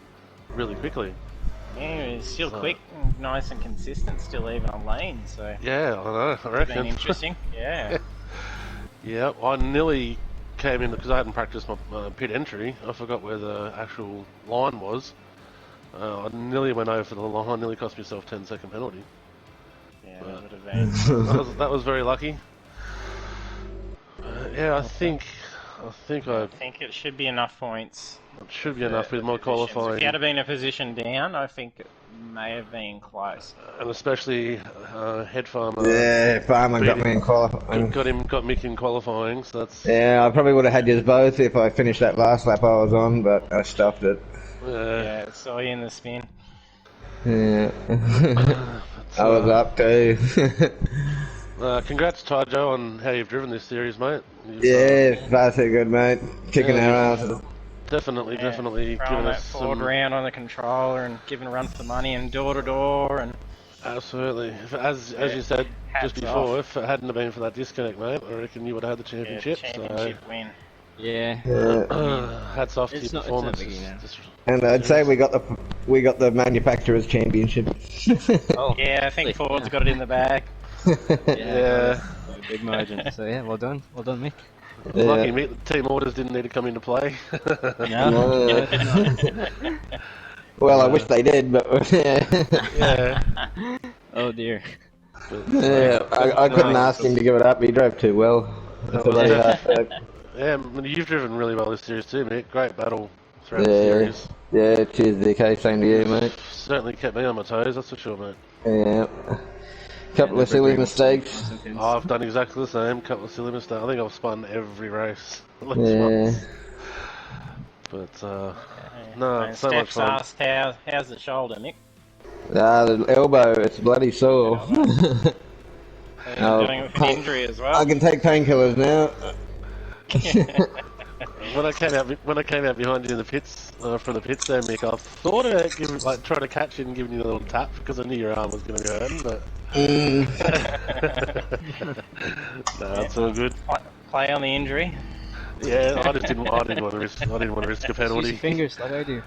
Speaker 4: really quickly.
Speaker 1: Yeah, he's still quick, and nice and consistent, still even on lane, so...
Speaker 4: Yeah, I know, I reckon.
Speaker 1: Been interesting, yeah.
Speaker 4: Yeah, I nearly came in, because I hadn't practiced my pit entry, I forgot where the actual line was. I nearly went over the line, nearly cost myself 10-second penalty.
Speaker 1: Yeah, that would have been...
Speaker 4: that was very lucky. Yeah, I think
Speaker 1: it should be enough points.
Speaker 4: It should be enough with my qualifying.
Speaker 1: If you had been a position down, I think it may have been close.
Speaker 4: And especially Head Farmer.
Speaker 3: Yeah, Farmer got me in qualifying.
Speaker 4: Got Mick in qualifying, so that's...
Speaker 3: Yeah, I probably would have had you both if I finished that last lap I was on, but I stuffed it.
Speaker 1: Yeah, saw you in the spin.
Speaker 3: Yeah. I was up too.
Speaker 4: Congrats, Tyjo, on how you've driven this series, mate.
Speaker 3: Far too good, mate. Kicking our asses.
Speaker 4: Definitely giving
Speaker 1: that
Speaker 4: us
Speaker 1: forward round on the controller and giving a run for money and door to door and...
Speaker 4: Absolutely. As you said just before, if it hadn't have been for that disconnect, mate, I reckon you would have had the championship.
Speaker 1: Championship win.
Speaker 2: Yeah.
Speaker 4: Hats off to your performance.
Speaker 3: And I'd say we got the manufacturer's championship.
Speaker 1: Yeah, I think Ford's got it in the bag.
Speaker 4: Yeah.
Speaker 2: Big margin. So yeah, well done, Mick.
Speaker 4: Lucky Mick, the team orders didn't need to come into play.
Speaker 2: No.
Speaker 3: Well, I wish they did, but
Speaker 4: Yeah.
Speaker 2: Oh dear.
Speaker 3: Yeah, I couldn't ask him to give it up. He drove too well.
Speaker 4: Yeah, you've driven really well this series too, Mick. Great battle throughout the series.
Speaker 3: Yeah, cheers, DK. Same to you, mate.
Speaker 4: Certainly kept me on my toes, that's for sure, mate.
Speaker 3: Yeah. Couple of silly mistakes.
Speaker 4: I've done exactly the same. Couple of silly mistakes. I think I've spun every race. At least
Speaker 3: Yeah.
Speaker 4: once. But no, it's so much fun.
Speaker 1: Asked, how's the shoulder, Mick?
Speaker 3: The elbow, it's bloody sore.
Speaker 1: Doing it with an injury as well.
Speaker 3: I can take painkillers now.
Speaker 4: When I came out behind you in the pits, from the pits there, Mick, I thought about trying to catch you and giving you a little tap because I knew your arm was going to be hurting, but no, it's all good.
Speaker 1: play on the injury.
Speaker 4: Yeah, I didn't want to risk. I didn't want to risk a
Speaker 2: Use
Speaker 4: penalty.
Speaker 2: your fingers like I do.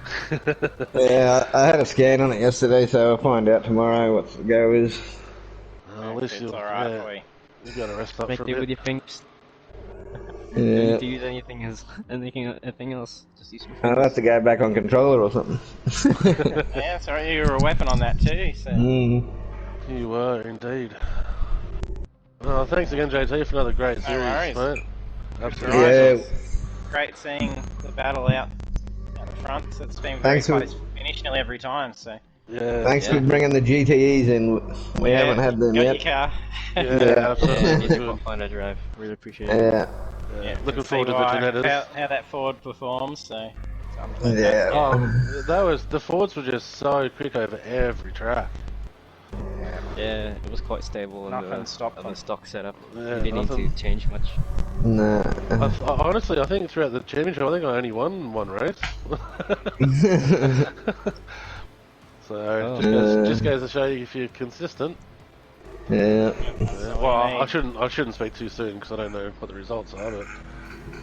Speaker 3: Yeah, I had a scan on it yesterday, so I'll find out tomorrow what the go is.
Speaker 4: At least
Speaker 1: It's
Speaker 4: you'll,
Speaker 1: alright
Speaker 4: yeah,
Speaker 1: for you.
Speaker 4: you got to rest up
Speaker 2: Make
Speaker 4: for a
Speaker 2: do with
Speaker 4: bit.
Speaker 2: your fingers. Don't
Speaker 3: Yeah,
Speaker 2: need to use anything else. Just use your
Speaker 3: I'll
Speaker 2: fingers.
Speaker 3: have to go back on controller or something.
Speaker 1: Yeah, sorry, you were a weapon on that too. So
Speaker 3: Mm.
Speaker 4: You were indeed. Well, thanks again, JT, for another great series,
Speaker 1: worries.
Speaker 4: mate. Absolutely.
Speaker 1: Right.
Speaker 3: Yeah,
Speaker 1: great seeing the battle out the front. So it's been very
Speaker 3: Thanks for-
Speaker 1: close finish nearly every time. So
Speaker 4: Yeah.
Speaker 3: thanks
Speaker 2: Yeah.
Speaker 3: for bringing the GTEs in. We
Speaker 1: yeah,
Speaker 3: haven't had them
Speaker 1: got
Speaker 3: yet.
Speaker 1: your car.
Speaker 4: Yeah,
Speaker 3: Yeah.
Speaker 4: absolutely.
Speaker 2: Yeah,
Speaker 4: It's
Speaker 2: he's a
Speaker 4: good.
Speaker 2: qualifier drive. Really appreciate it.
Speaker 3: Yeah,
Speaker 1: Yeah,
Speaker 4: Looking
Speaker 1: see
Speaker 4: forward to the
Speaker 1: why-
Speaker 4: Genettas.
Speaker 1: how that Ford performs. So it's
Speaker 3: yeah.
Speaker 4: Oh, the Fords were just so quick over every track.
Speaker 2: Yeah, it was quite stable
Speaker 1: Nothing
Speaker 2: on
Speaker 1: stopped
Speaker 2: the
Speaker 1: them.
Speaker 2: stock setup.
Speaker 4: Yeah,
Speaker 2: We didn't need
Speaker 4: nothing.
Speaker 2: to change much.
Speaker 3: Nah.
Speaker 4: Honestly, I think throughout the championship, I think I only won one race. So just goes to show you if you're consistent.
Speaker 3: Yeah.
Speaker 4: Well, I shouldn't speak too soon because I don't know what the results are, but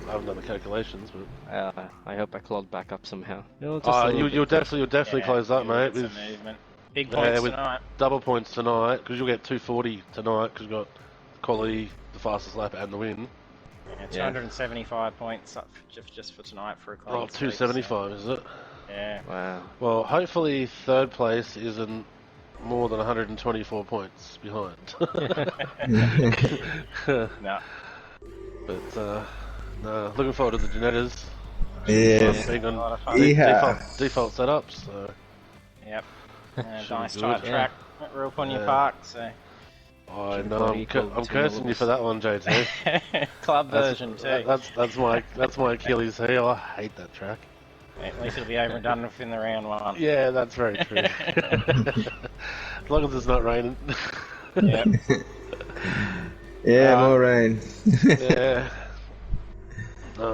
Speaker 4: I haven't done the calculations. But
Speaker 2: I hope I clawed back up somehow. No, just a little
Speaker 4: you'll
Speaker 2: bit.
Speaker 4: definitely close up, mate. With
Speaker 1: movement. Big points
Speaker 4: with
Speaker 1: tonight.
Speaker 4: double points tonight because you'll get 240 tonight because you've got quality, the fastest lap, and the win.
Speaker 1: Yeah, 275 points up just for tonight for a clean
Speaker 4: Oh,
Speaker 1: sweep,
Speaker 4: 275 is it?
Speaker 1: So, yeah.
Speaker 2: Wow.
Speaker 4: Well, hopefully third place isn't more than 124 points behind.
Speaker 1: No.
Speaker 4: But no, looking forward to the Genettas.
Speaker 3: Yeah.
Speaker 4: Being
Speaker 1: A
Speaker 4: on
Speaker 1: lot of fun.
Speaker 4: default setups. So.
Speaker 1: Yep.
Speaker 4: Should be
Speaker 1: Nice
Speaker 4: good.
Speaker 1: tight
Speaker 2: Yeah.
Speaker 1: track at Real Punya
Speaker 4: Yeah.
Speaker 1: Park. So
Speaker 4: I
Speaker 2: Should
Speaker 4: know.
Speaker 2: probably
Speaker 4: I'm
Speaker 2: equal
Speaker 4: cursing you
Speaker 2: levels.
Speaker 4: for that one, JT.
Speaker 1: club version too.
Speaker 4: That's my Achilles heel. I hate that track.
Speaker 1: At least it'll be over and done with in the round one.
Speaker 4: Yeah, that's very true. As long as it's not raining.
Speaker 1: Yep.
Speaker 3: Yeah, more rain.
Speaker 4: Yeah.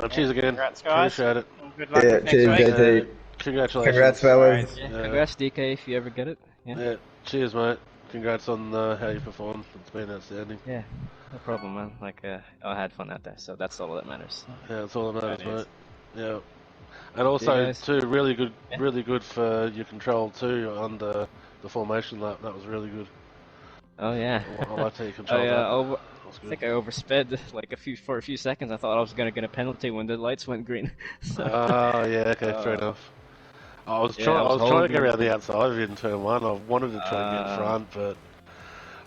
Speaker 4: Cheers again.
Speaker 1: Congrats, guys.
Speaker 4: Appreciate it.
Speaker 1: And good luck
Speaker 3: Yeah,
Speaker 1: with next
Speaker 3: cheers,
Speaker 1: week.
Speaker 3: JT.
Speaker 4: Congratulations.
Speaker 3: Congrats, fellas.
Speaker 1: Alright.
Speaker 2: Yeah,
Speaker 4: Yeah.
Speaker 2: congrats DK if you ever get it. Yeah.
Speaker 4: Yeah. Cheers, mate. Congrats on how you performed. It's been outstanding.
Speaker 2: Yeah, no problem, man. Like, I had fun out there, so that's all that matters.
Speaker 4: Yeah, that's all that matters,
Speaker 1: That is.
Speaker 4: mate. Yeah. And also,
Speaker 2: guys.
Speaker 4: too, really
Speaker 2: Yeah.
Speaker 4: good for your control too under the formation lap. That was really good.
Speaker 2: Oh yeah.
Speaker 4: I liked how you controlled that. That was
Speaker 2: I
Speaker 4: good.
Speaker 2: think I oversped like for a few seconds. I thought I was gonna get a penalty when the lights went green. So,
Speaker 4: Oh, yeah, okay, fair enough. I was
Speaker 2: yeah,
Speaker 4: trying.
Speaker 2: I
Speaker 4: I
Speaker 2: was
Speaker 4: was trying to get
Speaker 2: holding-
Speaker 4: around the outside of it in turn one. I wanted to try and get in front, but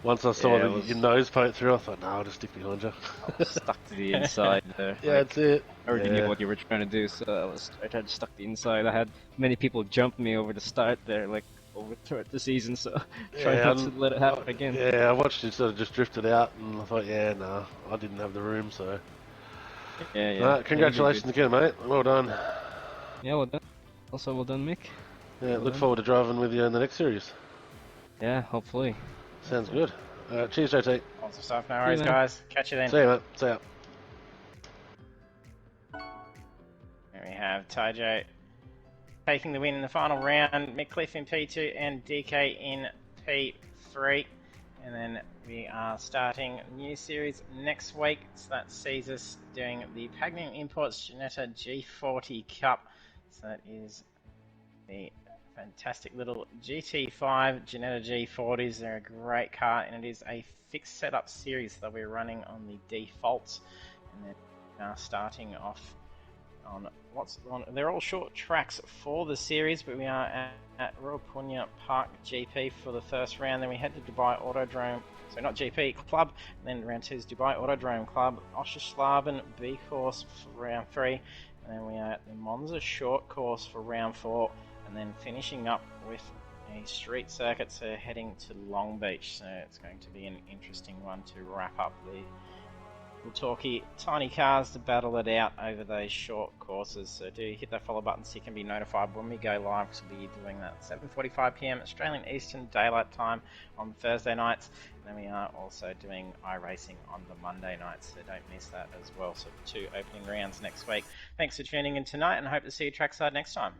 Speaker 4: once I saw
Speaker 2: Yeah, it was-
Speaker 4: your nose poke through, I thought, no, I'll just stick behind you.
Speaker 2: I was stuck to the inside there.
Speaker 4: Yeah,
Speaker 2: Like,
Speaker 4: that's it.
Speaker 2: I already
Speaker 4: Yeah.
Speaker 2: knew what you were trying to do, so I tried to stuck the inside. I had many people jump me over the start there, like over throughout the season, so try
Speaker 4: Yeah,
Speaker 2: not to
Speaker 4: and-
Speaker 2: let it happen again.
Speaker 4: Yeah, I watched you sort of just drifted out, and I thought, yeah, no, I didn't have the room, so.
Speaker 2: Yeah, yeah.
Speaker 4: No, congratulations again, mate. Well done.
Speaker 2: Yeah, well done. Also, well done, Mick.
Speaker 4: Yeah, look forward to driving with you in the next series.
Speaker 2: Yeah, hopefully.
Speaker 4: Sounds good. Cheers, JT.
Speaker 1: Lots of stuff. No worries,
Speaker 2: man.
Speaker 1: guys. Catch you then.
Speaker 4: See you, mate. See ya.
Speaker 1: There we have Tajo taking the win in the final round, Mick in P2 and DK in P3. And then we are starting a new series next week. So that sees us doing the Pagnian Imports Ginetta G40 Cup. So that is the fantastic little GT5 Ginetta G40s. They're a great car and it is a fixed setup series that we're running on the defaults. And then starting off on they're all short tracks for the series, but we are at Royal Punya Park GP for the first round. Then we head to Dubai Autodrome, so not GP Club. And then round 2 is Dubai Autodrome Club, Oscherslaben B course for round 3, and then we are at the Monza short course for round 4, and then finishing up with a street circuit, so heading to Long Beach. So it's going to be an interesting one to wrap up the talky tiny cars to battle it out over those short courses. So do hit that follow button so you can be notified when we go live, because we'll be doing that 7:45 PM Australian Eastern Daylight Time on Thursday nights. And then we are also doing iRacing on the Monday nights, so don't miss that as well. So 2 opening rounds next week. Thanks for tuning in tonight, and hope to see you trackside next time.